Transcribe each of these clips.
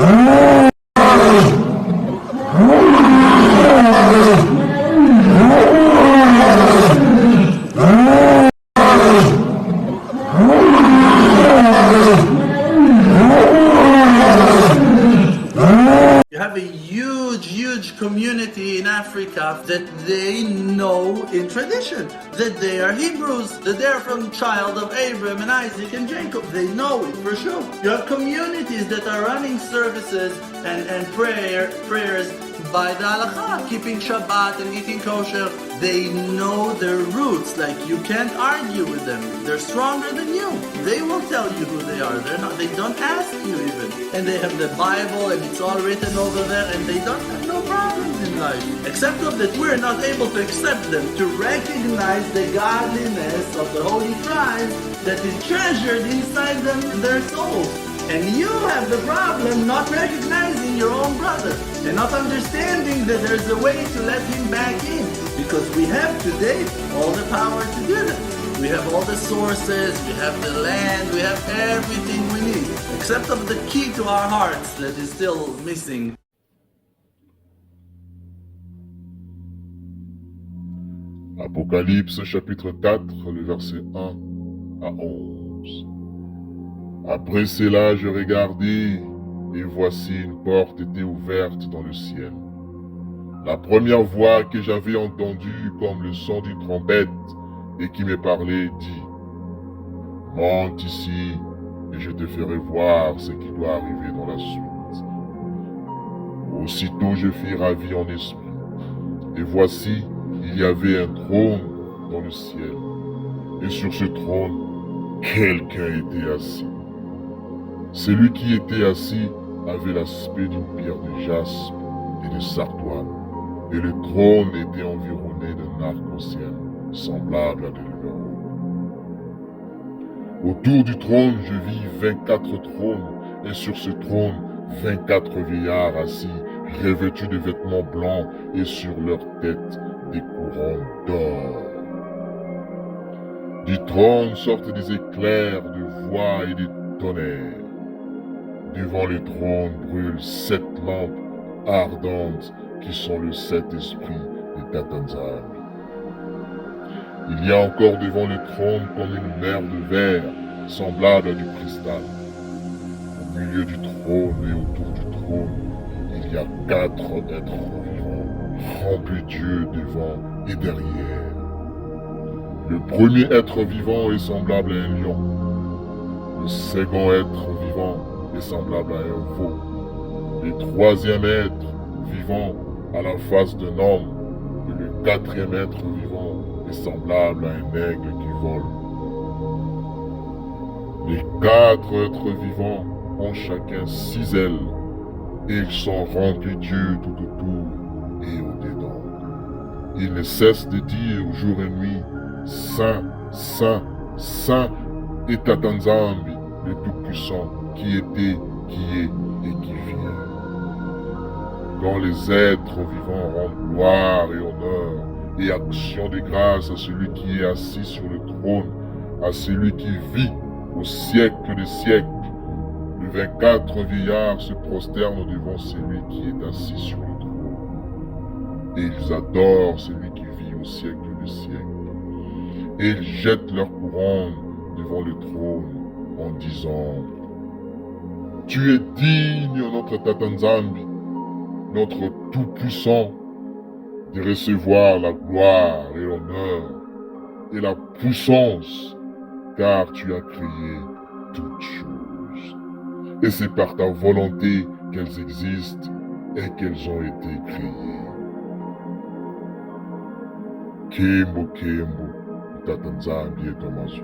You have a huge community in Africa that they know in tradition, that they are Hebrews, that they are from child of Abraham and Isaac and Jacob. They know it for sure. You have communities that are running services and prayers by the halakha, keeping Shabbat and eating kosher. They know their roots, like you can't argue with them. They're stronger than you. They will tell you who they are. They don't ask you even. And they have the Bible and it's all written over there and they don't have no problems in life. Except that we're not able to accept them, to recognize the godliness of the holy tribes that is treasured inside them, their souls. And you have the problem not recognizing your own brother and not understanding that there's a way to let him back in. Because we have today all the power to do that. We have all the sources, we have the land, we have everything we need. Except of the key to our hearts that is still missing. Apocalypse chapitre 4, le verset 1 à 11. Après cela, je regardai, et voici une porte était ouverte dans le ciel. La première voix que j'avais entendue comme le son d'une trompette et qui me parlait dit « Monte ici et je te ferai voir ce qui doit arriver dans la suite. » Aussitôt je fus ravi en esprit, et voici, il y avait un trône dans le ciel, et sur ce trône, quelqu'un était assis. Celui qui était assis avait l'aspect d'une pierre de jaspe et de sardoine, et le trône était environné d'un arc-en-ciel semblable à de l'émeraude. Autour du trône, je vis 24 trônes, et sur ce trône, 24 vieillards assis, revêtus de vêtements blancs, et sur leurs têtes, des couronnes d'or. Du trône sortent des éclairs de voix et des tonnerres. Devant le trône brûlent 7 lampes ardentes qui sont le 7 esprits de Tatanzami. Il y a encore devant le trône comme une mer de verre semblable à du cristal. Au milieu du trône et autour du trône, il y a 4 êtres vivants, remplis Dieu devant et derrière. Le premier être vivant est semblable à un lion. Le second être vivant est semblable à un veau. Le troisième être vivant a la face d'un homme. Et le quatrième être vivant est semblable à un aigle qui vole. Les 4 êtres vivants ont chacun 6 ailes. Et ils sont remplis Dieu tout autour et au-dedans. Ils ne cessent de dire jour et nuit, Saint, Saint, Saint est Tatanzambi, le Tout-Puissant, qui était, qui est et qui vient. Quand les êtres vivants rendent gloire et honneur et action de grâce à celui qui est assis sur le trône, à celui qui vit au siècle des siècles, les 24 vieillards se prosternent devant celui qui est assis sur le trône. Et ils adorent celui qui vit au siècle des siècles. Et ils jettent leur couronne devant le trône en disant « Tu es digne, notre Tatanzambi, notre Tout-Puissant, de recevoir la gloire et l'honneur et la puissance, car tu as créé toutes choses. Et c'est par ta volonté qu'elles existent et qu'elles ont été créées. Kembo Kembo, Tatanzambi et Tomazu.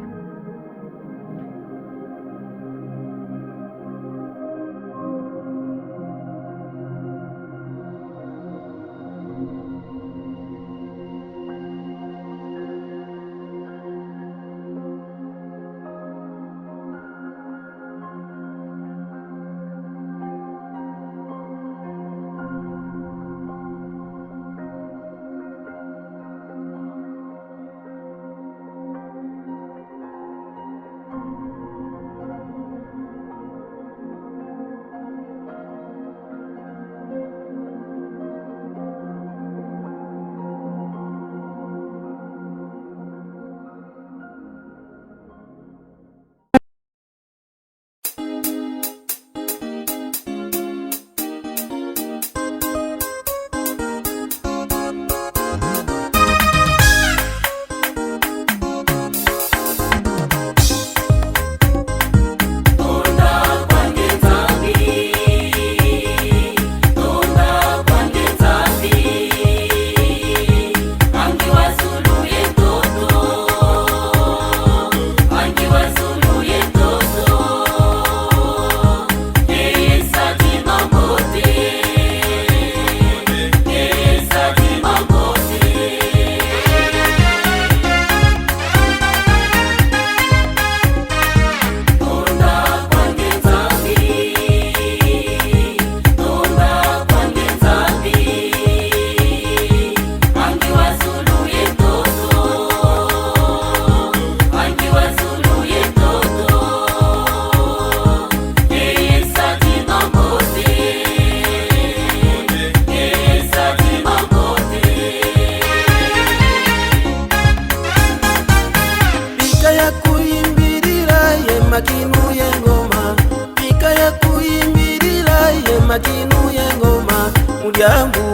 makinu yengoma mulyangu